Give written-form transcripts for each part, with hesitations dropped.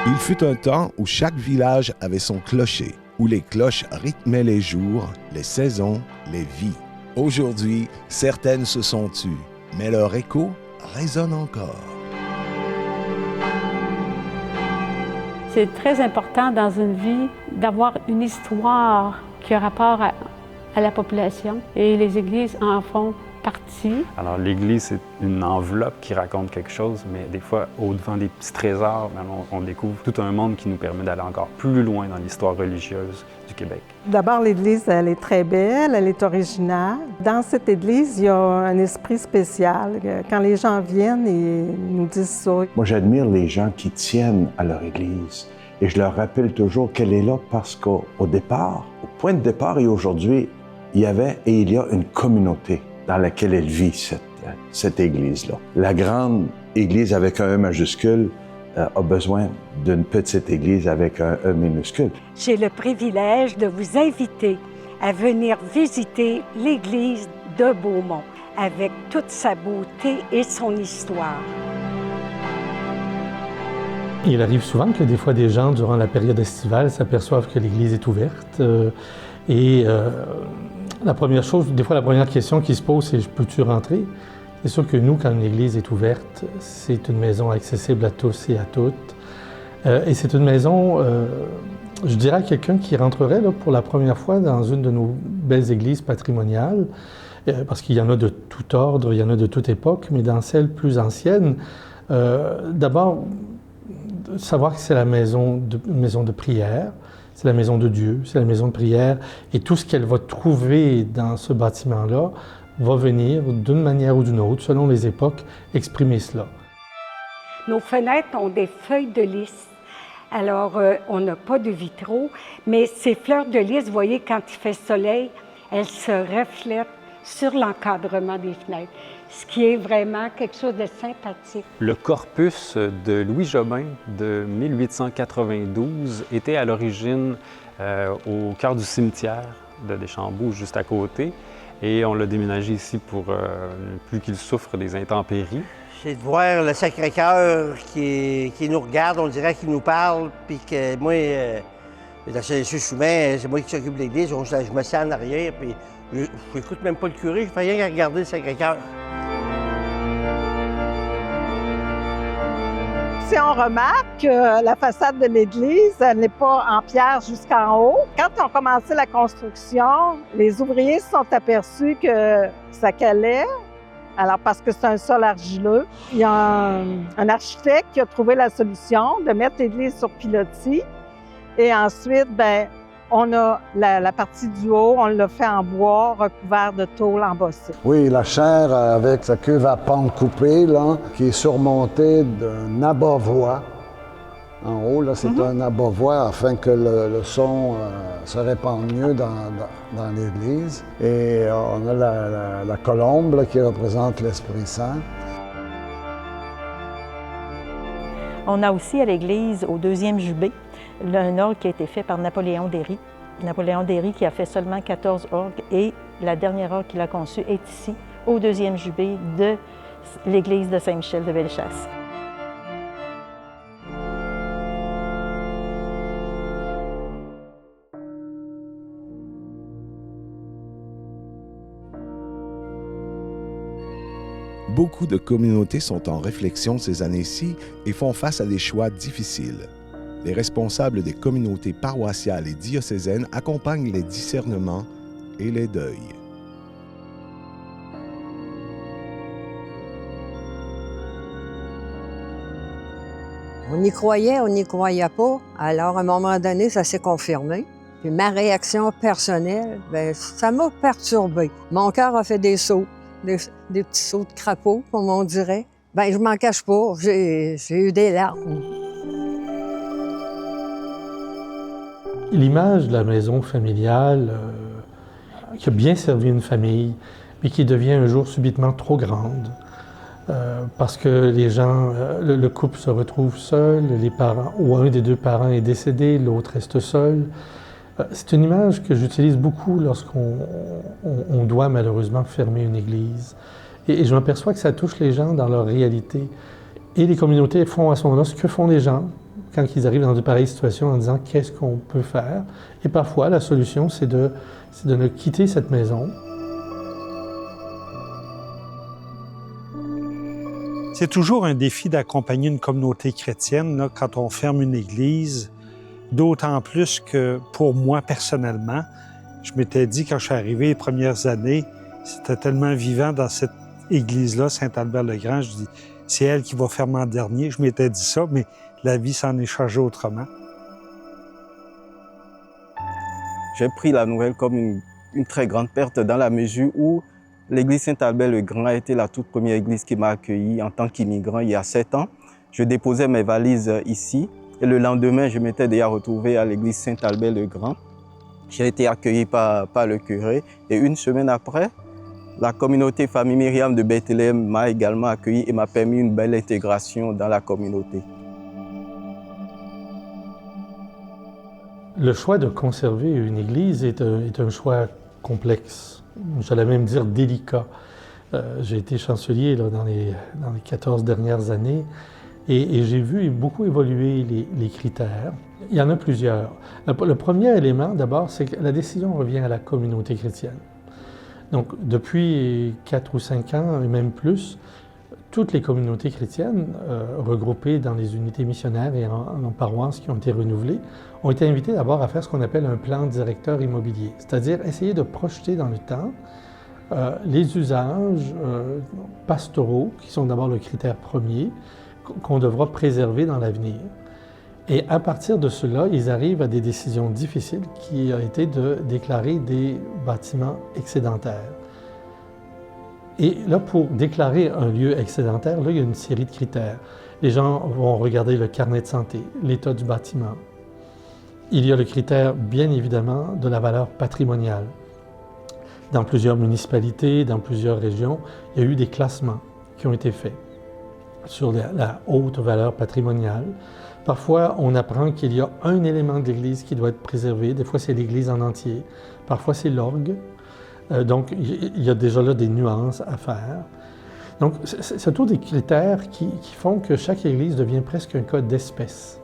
Il fut un temps où chaque village avait son clocher, où les cloches rythmaient les jours, les saisons, les vies. Aujourd'hui, certaines se sont tues, mais leur écho résonne encore. C'est très important dans une vie d'avoir une histoire qui a rapport à la population et les églises en font partie. Alors l'Église, c'est une enveloppe qui raconte quelque chose, mais des fois, au-devant des petits trésors, on découvre tout un monde qui nous permet d'aller encore plus loin dans l'histoire religieuse du Québec. D'abord, l'Église, elle est très belle, elle est originale. Dans cette Église, il y a un esprit spécial. Quand les gens viennent, ils nous disent ça. Moi, j'admire les gens qui tiennent à leur Église. Et je leur rappelle toujours qu'elle est là parce qu'au départ, au point de départ et aujourd'hui, il y avait et il y a une communauté dans laquelle elle vit, cette Église-là. La grande Église avec un E majuscule a besoin d'une petite Église avec un E minuscule. J'ai le privilège de vous inviter à venir visiter l'Église de Beaumont avec toute sa beauté et son histoire. Il arrive souvent que des fois des gens, durant la période estivale, s'aperçoivent que l'Église est ouverte la première chose, des fois la première question qui se pose, c'est « peux-tu rentrer ?» C'est sûr que nous, quand une église est ouverte, c'est une maison accessible à tous et à toutes. Et c'est une maison, je dirais à quelqu'un qui rentrerait là, pour la première fois dans une de nos belles églises patrimoniales, parce qu'il y en a de tout ordre, il y en a de toute époque, mais dans celles plus anciennes, d'abord, savoir que c'est la maison de prière, c'est la maison de Dieu, c'est la maison de prière, et tout ce qu'elle va trouver dans ce bâtiment-là va venir, d'une manière ou d'une autre, selon les époques, exprimer cela. Nos fenêtres ont des feuilles de lys. Alors, on n'a pas de vitraux, mais ces fleurs de lys, vous voyez, quand il fait soleil, elles se reflètent sur l'encadrement des fenêtres, ce qui est vraiment quelque chose de sympathique. Le corpus de Louis Jobin de 1892 était à l'origine au cœur du cimetière de Deschambault, juste à côté, et on l'a déménagé ici pour plus qu'il souffre des intempéries. C'est de voir le Sacré-Cœur qui nous regarde, on dirait qu'il nous parle, puis que moi, dans ce humain, c'est moi qui s'occupe de l'église, je me sens en arrière, puis je n'écoute même pas le curé, je fais rien qu'à regarder le Sacré-Cœur. Si on remarque que la façade de l'église n'est pas en pierre jusqu'en haut, quand on commençait la construction, les ouvriers se sont aperçus que ça calait. Alors, parce que c'est un sol argileux, il y a un architecte qui a trouvé la solution de mettre l'église sur pilotis. Et ensuite, on a la partie du haut, on l'a fait en bois, recouvert de tôle embossée. Oui, la chaire avec sa cuve à pente coupée, là, qui est surmontée d'un abat-voix. En haut, là, c'est un abat-voix afin que le son se répande mieux dans l'église. Et on a la colombe là, qui représente l'Esprit Saint. On a aussi à l'église, au 2e jubé, un orgue qui a été fait par Napoléon Déry. Napoléon Déry qui a fait seulement 14 orgues et la dernière orgue qu'il a conçue est ici, au 2e jubé de l'église de Saint-Michel de Bellechasse. Beaucoup de communautés sont en réflexion ces années-ci et font face à des choix difficiles. Les responsables des communautés paroissiales et diocésaines accompagnent les discernements et les deuils. On y croyait, on n'y croyait pas. Alors, à un moment donné, ça s'est confirmé. Puis ma réaction personnelle, ça m'a perturbée. Mon cœur a fait des sauts, des petits sauts de crapaud, comme on dirait. Je m'en cache pas, j'ai eu des larmes. L'image de la maison familiale qui a bien servi une famille, mais qui devient un jour subitement trop grande, parce que les gens, le couple se retrouve seul, les parents, ou un des deux parents est décédé, l'autre reste seul. C'est une image que j'utilise beaucoup lorsqu'on doit malheureusement fermer une église. Et je m'aperçois que ça touche les gens dans leur réalité. Et les communautés font à ce moment-là ce que font les gens quand ils arrivent dans de pareilles situations en disant qu'est-ce qu'on peut faire. Et parfois, la solution, c'est de ne quitter cette maison. C'est toujours un défi d'accompagner une communauté chrétienne là, quand on ferme une église, d'autant plus que pour moi personnellement, je m'étais dit quand je suis arrivé les premières années, c'était tellement vivant dans cette église-là, Saint-Albert-le-Grand, je dis c'est elle qui va fermer en dernier. Je m'étais dit ça, mais la vie s'en est changée autrement. J'ai pris la nouvelle comme une très grande perte dans la mesure où l'église Saint-Albert-le-Grand a été la toute première église qui m'a accueilli en tant qu'immigrant il y a 7 ans. Je déposais mes valises ici et le lendemain, je m'étais déjà retrouvé à l'église Saint-Albert-le-Grand. J'ai été accueilli par le curé et une semaine après, la communauté Famille Myriam de Bethléem m'a également accueilli et m'a permis une belle intégration dans la communauté. Le choix de conserver une église est un choix complexe, j'allais même dire délicat. J'ai été chancelier là, dans les 14 dernières années et j'ai vu beaucoup évoluer les critères. Il y en a plusieurs. Le premier élément, d'abord, c'est que la décision revient à la communauté chrétienne. Donc, depuis 4 ou 5 ans, et même plus, toutes les communautés chrétiennes regroupées dans les unités missionnaires et en paroisses qui ont été renouvelées ont été invitées d'abord à faire ce qu'on appelle un plan directeur immobilier, c'est-à-dire essayer de projeter dans le temps les usages pastoraux, qui sont d'abord le critère premier, qu'on devra préserver dans l'avenir. Et à partir de cela, ils arrivent à des décisions difficiles qui ont été de déclarer des bâtiments excédentaires. Et là, pour déclarer un lieu excédentaire, là, il y a une série de critères. Les gens vont regarder le carnet de santé, l'état du bâtiment. Il y a le critère, bien évidemment, de la valeur patrimoniale. Dans plusieurs municipalités, dans plusieurs régions, il y a eu des classements qui ont été faits sur la haute valeur patrimoniale. Parfois, on apprend qu'il y a un élément de l'Église qui doit être préservé. Des fois, c'est l'Église en entier. Parfois, c'est l'orgue. Donc, il y a déjà là des nuances à faire. Donc, c'est tous des critères qui font que chaque Église devient presque un cas d'espèce.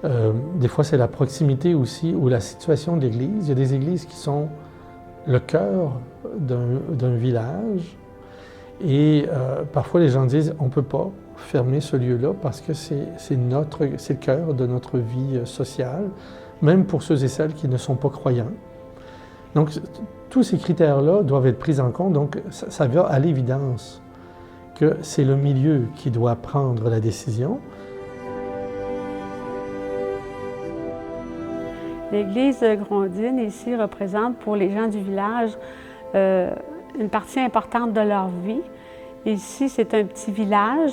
Des fois, c'est la proximité aussi ou la situation de l'Église. Il y a des églises qui sont le cœur d'un village. Et parfois, les gens disent, on ne peut pas fermer ce lieu-là parce que c'est le cœur de notre vie sociale, même pour ceux et celles qui ne sont pas croyants. Donc, tous ces critères-là doivent être pris en compte. Donc, ça va à l'évidence que c'est le milieu qui doit prendre la décision. L'église Grondines, ici, représente pour les gens du village une partie importante de leur vie. Ici, c'est un petit village.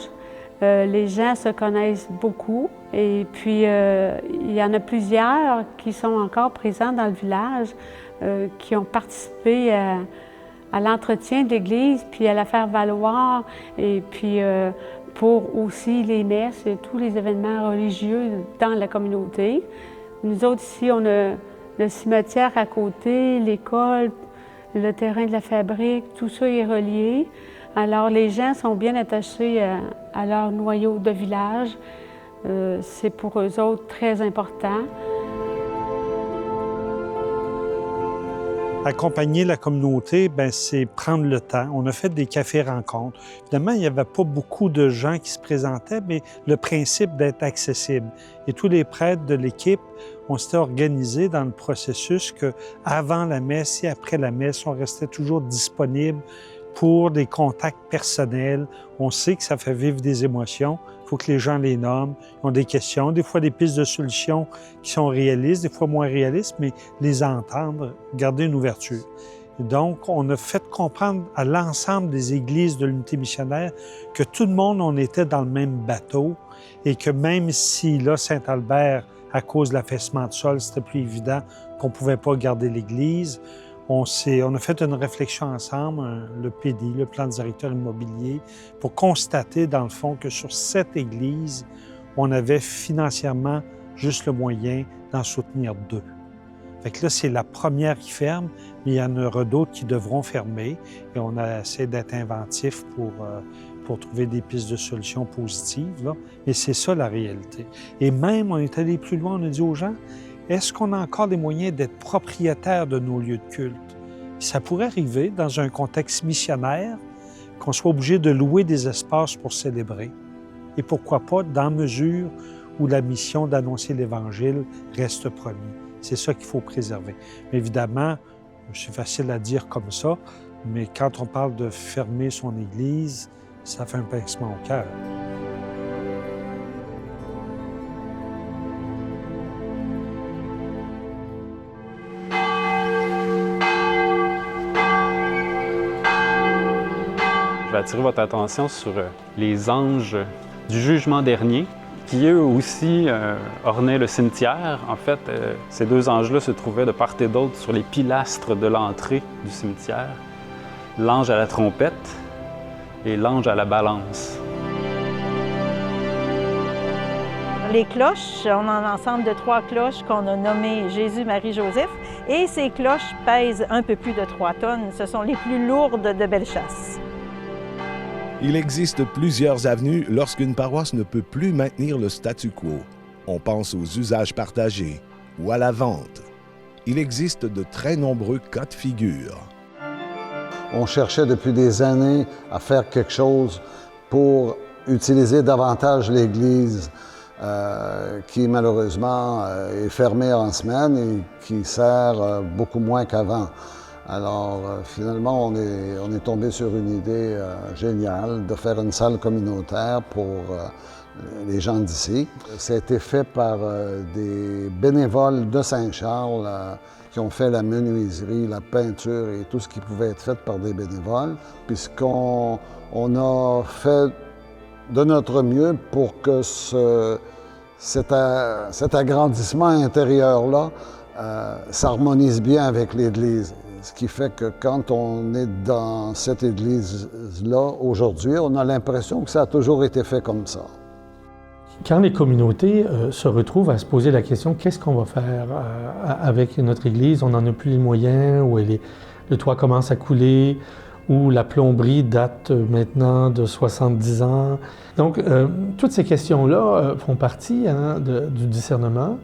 Les gens se connaissent beaucoup et puis il y en a plusieurs qui sont encore présents dans le village, qui ont participé à l'entretien de l'église, puis à la faire valoir, et puis pour aussi les messes et tous les événements religieux dans la communauté. Nous autres ici, on a le cimetière à côté, l'école, le terrain de la fabrique, tout ça est relié. Alors, les gens sont bien attachés à leur noyau de village. C'est pour eux autres très important. Accompagner la communauté, c'est prendre le temps. On a fait des cafés-rencontres. Évidemment, il n'y avait pas beaucoup de gens qui se présentaient, mais le principe d'être accessible. Et tous les prêtres de l'équipe, on s'était organisés dans le processus qu'avant la messe et après la messe, on restait toujours disponible pour des contacts personnels. On sait que ça fait vivre des émotions. Il faut que les gens les nomment. Ils ont des questions, des fois des pistes de solutions qui sont réalistes, des fois moins réalistes, mais les entendre, garder une ouverture. Et donc, on a fait comprendre à l'ensemble des églises de l'unité missionnaire que tout le monde, on était dans le même bateau et que même si, là, Saint-Albert, à cause de l'affaissement de sol, c'était plus évident qu'on ne pouvait pas garder l'église, on a fait une réflexion ensemble, le PD, le plan directeur immobilier, pour constater, dans le fond, que sur cette église, on avait financièrement juste le moyen d'en soutenir 2. Fait que là, c'est la première qui ferme, mais il y en aura d'autres qui devront fermer. Et on a essayé d'être inventif pour pour trouver des pistes de solutions positives, là. Et c'est ça la réalité. Et même, on est allé plus loin, on a dit aux gens, est-ce qu'on a encore les moyens d'être propriétaires de nos lieux de culte? Ça pourrait arriver dans un contexte missionnaire qu'on soit obligé de louer des espaces pour célébrer. Et pourquoi pas dans mesure où la mission d'annoncer l'Évangile reste première. C'est ça qu'il faut préserver. Mais évidemment, c'est facile à dire comme ça, mais quand on parle de fermer son Église, ça fait un pincement au cœur. Je vais attirer votre attention sur les anges du jugement dernier, qui eux aussi ornaient le cimetière. En fait, ces deux anges-là se trouvaient de part et d'autre sur les pilastres de l'entrée du cimetière. L'ange à la trompette et l'ange à la balance. Les cloches, on a un ensemble de 3 cloches qu'on a nommées Jésus, Marie, Joseph. Et ces cloches pèsent un peu plus de 3 tonnes. Ce sont les plus lourdes de Bellechasse. Il existe plusieurs avenues lorsqu'une paroisse ne peut plus maintenir le statu quo. On pense aux usages partagés ou à la vente. Il existe de très nombreux cas de figure. On cherchait depuis des années à faire quelque chose pour utiliser davantage l'Église qui malheureusement est fermée en semaine et qui sert beaucoup moins qu'avant. Alors, finalement, on est tombé sur une idée géniale de faire une salle communautaire pour les gens d'ici. Ça a été fait par des bénévoles de Saint-Charles qui ont fait la menuiserie, la peinture et tout ce qui pouvait être fait par des bénévoles, puisqu'on a fait de notre mieux pour que cet agrandissement intérieur-là s'harmonise bien avec l'Église. Ce qui fait que quand on est dans cette Église-là aujourd'hui, on a l'impression que ça a toujours été fait comme ça. Quand les communautés se retrouvent à se poser la question « qu'est-ce qu'on va faire avec notre Église? On n'en a plus les moyens, ou le toit commence à couler, ou la plomberie date maintenant de 70 ans. » Donc, toutes ces questions-là font partie du discernement.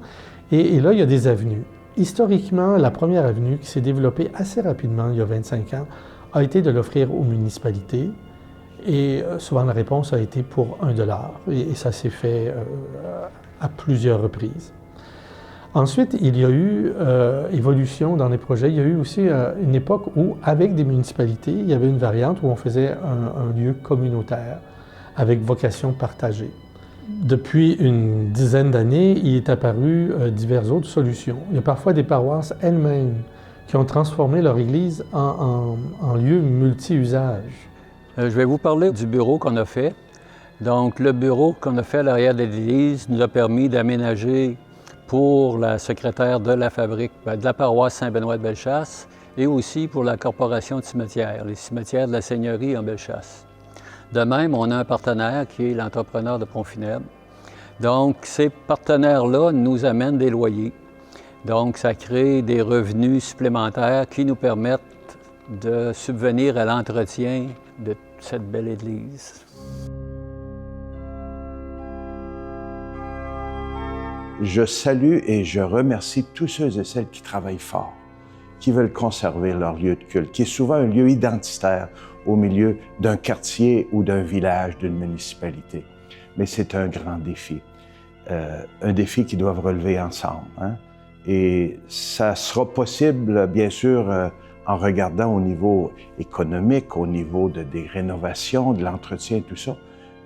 Et là, il y a des avenues. Historiquement, la première avenue qui s'est développée assez rapidement, il y a 25 ans, a été de l'offrir aux municipalités. Et souvent, la réponse a été pour $1. Et ça s'est fait à plusieurs reprises. Ensuite, il y a eu évolution dans les projets. Il y a eu aussi une époque où, avec des municipalités, il y avait une variante où on faisait un lieu communautaire avec vocation partagée. Depuis une dizaine d'années, il est apparu diverses autres solutions. Il y a parfois des paroisses elles-mêmes qui ont transformé leur église en lieu multi-usage. Je vais vous parler du bureau qu'on a fait. Donc, le bureau qu'on a fait à l'arrière de l'église nous a permis d'aménager pour la secrétaire de la fabrique de la paroisse Saint-Benoît de Bellechasse et aussi pour la corporation de cimetières, les cimetières de la Seigneurie en Bellechasse. De même, on a un partenaire qui est l'entrepreneur de Ponts Funèbres. Donc, ces partenaires-là nous amènent des loyers. Donc, ça crée des revenus supplémentaires qui nous permettent de subvenir à l'entretien de cette belle église. Je salue et je remercie tous ceux et celles qui travaillent fort, qui veulent conserver leur lieu de culte, qui est souvent un lieu identitaire au milieu d'un quartier ou d'un village, d'une municipalité. Mais c'est un grand défi, un défi qu'ils doivent relever ensemble. Hein? Et ça sera possible, bien sûr, en regardant au niveau économique, au niveau des rénovations, de l'entretien, tout ça.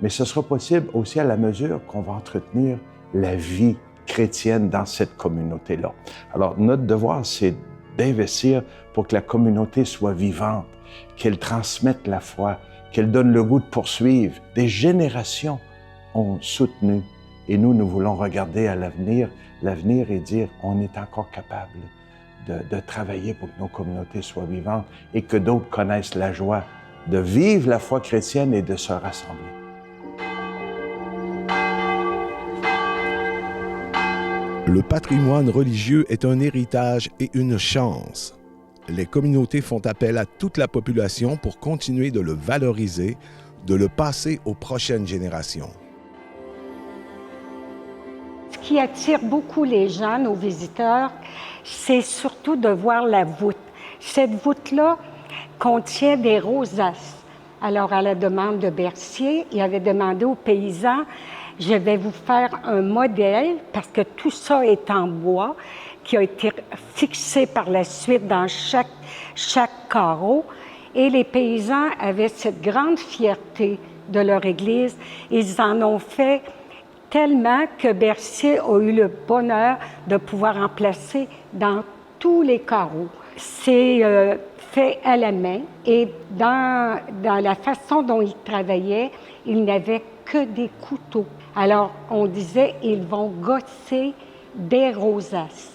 Mais ce sera possible aussi à la mesure qu'on va entretenir la vie chrétienne dans cette communauté-là. Alors, notre devoir, c'est d'investir pour que la communauté soit vivante, qu'elle transmette la foi, qu'elle donne le goût de poursuivre. Des générations ont soutenu et nous voulons regarder à l'avenir et dire on est encore capable de travailler pour que nos communautés soient vivantes et que d'autres connaissent la joie de vivre la foi chrétienne et de se rassembler. Le patrimoine religieux est un héritage et une chance. Les communautés font appel à toute la population pour continuer de le valoriser, de le passer aux prochaines générations. Ce qui attire beaucoup les gens, nos visiteurs, c'est surtout de voir la voûte. Cette voûte-là contient des rosaces. Alors, à la demande de Bercier, il avait demandé aux paysans, je vais vous faire un modèle, parce que tout ça est en bois, qui a été fixé par la suite dans chaque carreau. Et les paysans avaient cette grande fierté de leur église. Ils en ont fait tellement que Bercier a eu le bonheur de pouvoir en placer dans tous les carreaux. C'est fait à la main et dans la façon dont ils travaillaient, ils n'avaient que des couteaux. Alors, on disait, ils vont gosser des rosaces.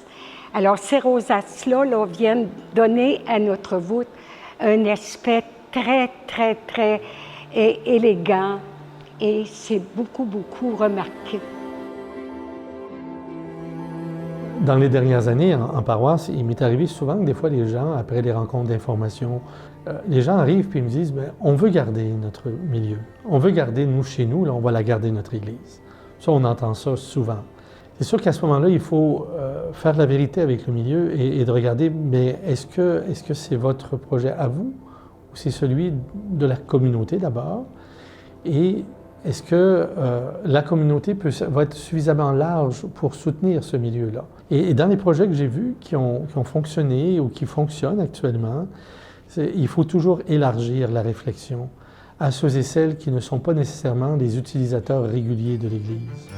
Alors, ces rosaces-là viennent donner à notre voûte un aspect très, très, très élégant et c'est beaucoup, beaucoup remarqué. Dans les dernières années, en paroisse, il m'est arrivé souvent que des fois, les gens, après les rencontres d'information, les gens arrivent et me disent « on veut garder notre milieu, on veut garder nous chez nous, là, on va la garder notre Église ». Ça, on entend ça souvent. C'est sûr qu'à ce moment-là, il faut faire la vérité avec le milieu et de regarder, mais est-ce que c'est votre projet à vous ou c'est celui de la communauté d'abord? Et est-ce que la communauté va être suffisamment large pour soutenir ce milieu-là? Et dans les projets que j'ai vus qui ont fonctionné ou qui fonctionnent actuellement, il faut toujours élargir la réflexion à ceux et celles qui ne sont pas nécessairement les utilisateurs réguliers de l'Église.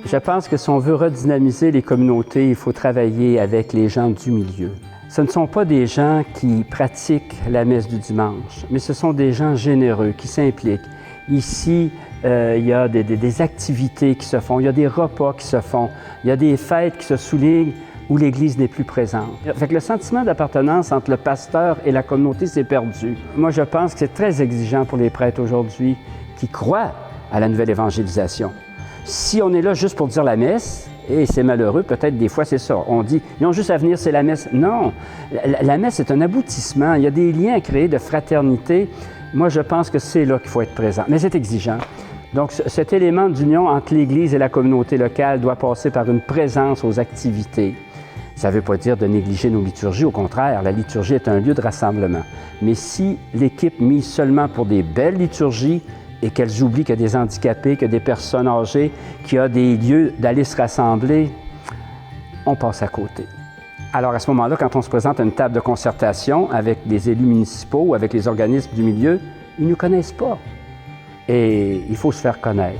Je pense que si on veut redynamiser les communautés, il faut travailler avec les gens du milieu. Ce ne sont pas des gens qui pratiquent la messe du dimanche, mais ce sont des gens généreux qui s'impliquent. Ici, il y a des activités qui se font, il y a des repas qui se font, il y a des fêtes qui se soulignent où l'Église n'est plus présente. Fait que le sentiment d'appartenance entre le pasteur et la communauté s'est perdu. Moi, je pense que c'est très exigeant pour les prêtres aujourd'hui qui croient à la nouvelle évangélisation. Si on est là juste pour dire la messe, et c'est malheureux, peut-être des fois c'est ça, on dit « ils ont juste à venir, c'est la messe ». Non, la messe est un aboutissement, il y a des liens à créer de fraternité. Moi, je pense que c'est là qu'il faut être présent, mais c'est exigeant. Donc, cet élément d'union entre l'Église et la communauté locale doit passer par une présence aux activités. Ça ne veut pas dire de négliger nos liturgies, au contraire, la liturgie est un lieu de rassemblement. Mais si l'équipe mise seulement pour des belles liturgies, et qu'elles oublient qu'il y a des handicapés, qu'il y a des personnes âgées, qu'il y a des lieux d'aller se rassembler, on passe à côté. Alors à ce moment-là, quand on se présente à une table de concertation avec des élus municipaux ou avec les organismes du milieu, ils ne nous connaissent pas. Et il faut se faire connaître.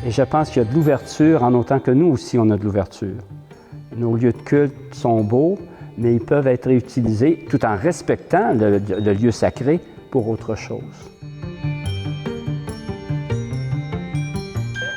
Et je pense qu'il y a de l'ouverture en autant que nous aussi, on a de l'ouverture. Nos lieux de culte sont beaux, mais ils peuvent être réutilisés tout en respectant le lieu sacré pour autre chose.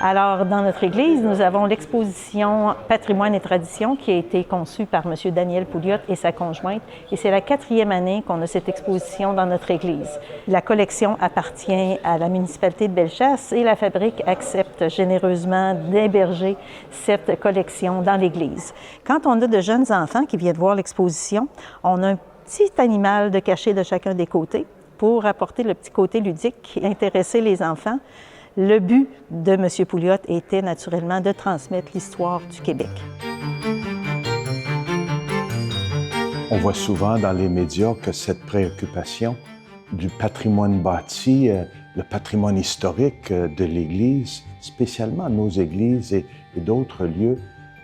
Alors, dans notre Église, nous avons l'exposition Patrimoine et Tradition qui a été conçue par M. Daniel Pouliot et sa conjointe. Et c'est la 4e année qu'on a cette exposition dans notre Église. La collection appartient à la municipalité de Bellechasse et la Fabrique accepte généreusement d'héberger cette collection dans l'Église. Quand on a de jeunes enfants qui viennent voir l'exposition, on a un petit animal de cachet de chacun des côtés pour apporter le petit côté ludique, intéresser les enfants. Le but de M. Pouliot était naturellement de transmettre l'histoire du Québec. On voit souvent dans les médias que cette préoccupation du patrimoine bâti, le patrimoine historique de l'Église, spécialement nos églises et d'autres lieux,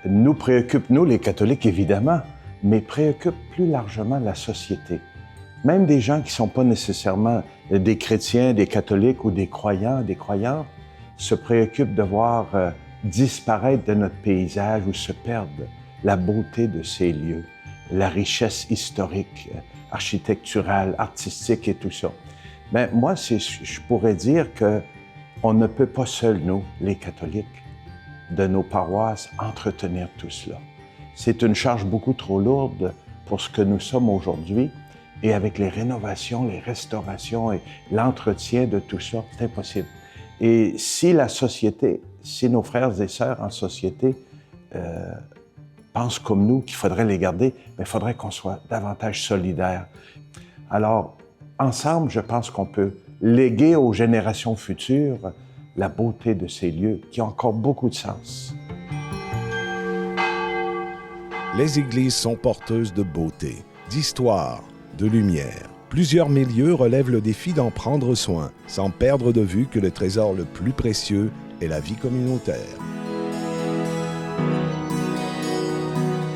nous préoccupe, nous les catholiques évidemment, mais préoccupe plus largement la société. Même des gens qui ne sont pas nécessairement des chrétiens, des catholiques ou des croyants, des croyantes, se préoccupent de voir disparaître de notre paysage ou se perdre la beauté de ces lieux, la richesse historique, architecturale, artistique et tout ça. Bien, moi, je pourrais dire qu'on ne peut pas seuls, nous, les catholiques, de nos paroisses, entretenir tout cela. C'est une charge beaucoup trop lourde pour ce que nous sommes aujourd'hui. Et avec les rénovations, les restaurations et l'entretien de tout ça, c'est impossible. Et si la société, si nos frères et sœurs en société pensent comme nous qu'il faudrait les garder, il faudrait qu'on soit davantage solidaires. Alors, ensemble, je pense qu'on peut léguer aux générations futures la beauté de ces lieux qui ont encore beaucoup de sens. Les églises sont porteuses de beauté, d'histoire, de lumière. Plusieurs milieux relèvent le défi d'en prendre soin, sans perdre de vue que le trésor le plus précieux est la vie communautaire.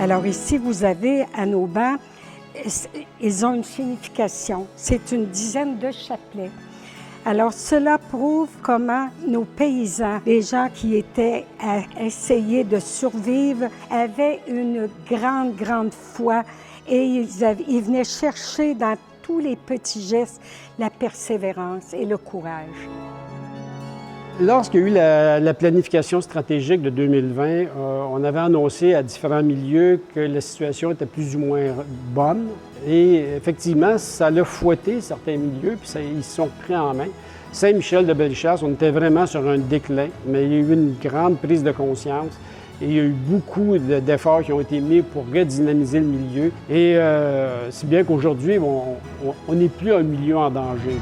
Alors ici, vous avez à nos bancs, ils ont une signification. C'est une dizaine de chapelets. Alors cela prouve comment nos paysans, les gens qui étaient à essayer de survivre, avaient une grande foi et ils venaient chercher dans tous les petits gestes la persévérance et le courage. Lorsqu'il y a eu la planification stratégique de 2020, on avait annoncé à différents milieux que la situation était plus ou moins bonne. Et effectivement, ça l'a fouetté certains milieux, puis ils se sont pris en main. Saint-Michel-de-Bellechasse, on était vraiment sur un déclin, mais il y a eu une grande prise de conscience. Et il y a eu beaucoup d'efforts qui ont été mis pour redynamiser le milieu. Et si bien qu'aujourd'hui, on n'est plus un milieu en danger.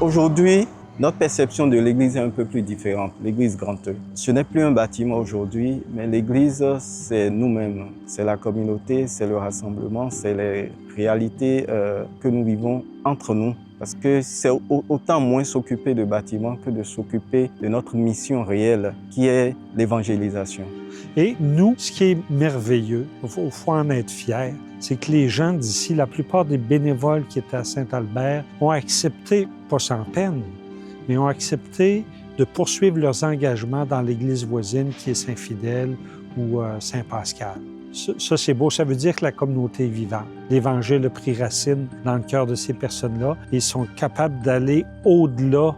Aujourd'hui, notre perception de l'Église est un peu plus différente, l'Église Grand-E. Ce n'est plus un bâtiment aujourd'hui, mais l'Église, c'est nous-mêmes. C'est la communauté, c'est le rassemblement, c'est les réalités que nous vivons entre nous. Parce que c'est autant moins s'occuper de bâtiments que de s'occuper de notre mission réelle, qui est l'évangélisation. Et nous, ce qui est merveilleux, il faut en être fiers, c'est que les gens d'ici, la plupart des bénévoles qui étaient à Saint-Albert, ont accepté, pas sans peine, mais ont accepté de poursuivre leurs engagements dans l'église voisine qui est Saint-Fidèle ou Saint-Pascal. Ça, c'est beau. Ça veut dire que la communauté est vivante. L'Évangile a pris racine dans le cœur de ces personnes-là et sont capables d'aller au-delà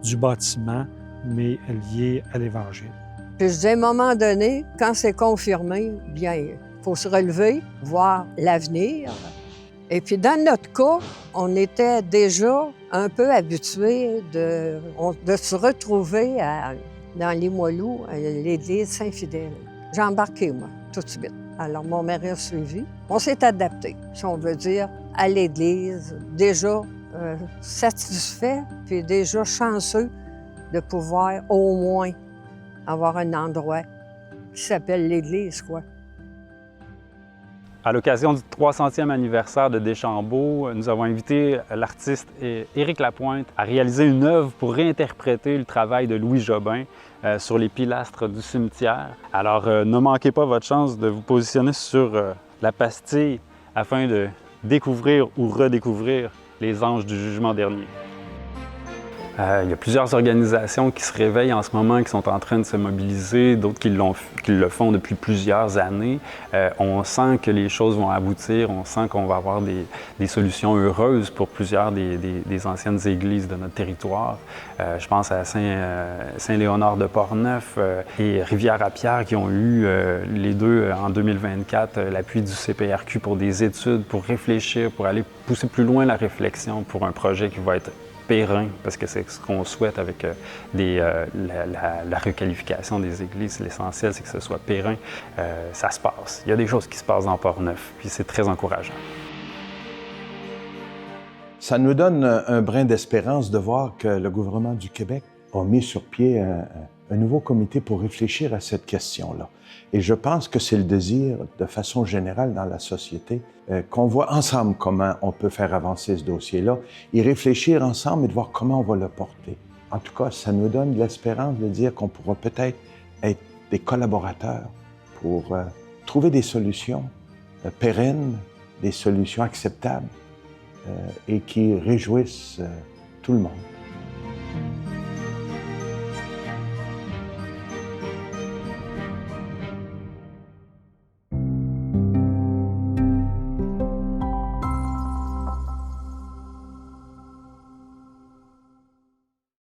du bâtiment, mais liés à l'Évangile. Puis je dis, à un moment donné, quand c'est confirmé, bien, il faut se relever, voir l'avenir. Et puis, dans notre cas, on était déjà un peu habitués de se retrouver dans Limoilou, à l'église Saint-Fidèle. J'ai embarqué, moi, tout de suite. Alors, mon mari a suivi. On s'est adapté, si on veut dire, à l'église, déjà satisfait, puis déjà chanceux de pouvoir au moins avoir un endroit qui s'appelle l'église, quoi. À l'occasion du 300e anniversaire de Deschambault, nous avons invité l'artiste Éric Lapointe à réaliser une œuvre pour réinterpréter le travail de Louis Jobin sur les pilastres du cimetière. Alors, ne manquez pas votre chance de vous positionner sur la pastille afin de découvrir ou redécouvrir les anges du jugement dernier. Il y a plusieurs organisations qui se réveillent en ce moment, qui sont en train de se mobiliser, d'autres qui le font depuis plusieurs années. On sent que les choses vont aboutir, on sent qu'on va avoir des solutions heureuses pour plusieurs des anciennes églises de notre territoire. Je pense à Saint-Léonard de Portneuf et Rivière-à-Pierre qui ont eu les deux en 2024 l'appui du CPRQ pour des études, pour réfléchir, pour aller pousser plus loin la réflexion pour un projet qui va être périn, parce que c'est ce qu'on souhaite avec la requalification des églises. L'essentiel, c'est que ce soit périn. Ça se passe. Il y a des choses qui se passent dans Portneuf, puis c'est très encourageant. Ça nous donne un brin d'espérance de voir que le gouvernement du Québec a mis sur pied un nouveau comité pour réfléchir à cette question-là. Et je pense que c'est le désir, de façon générale dans la société, qu'on voit ensemble comment on peut faire avancer ce dossier-là, y réfléchir ensemble et de voir comment on va le porter. En tout cas, ça nous donne de l'espérance de dire qu'on pourra peut-être être des collaborateurs pour trouver des solutions pérennes, des solutions acceptables et qui réjouissent tout le monde.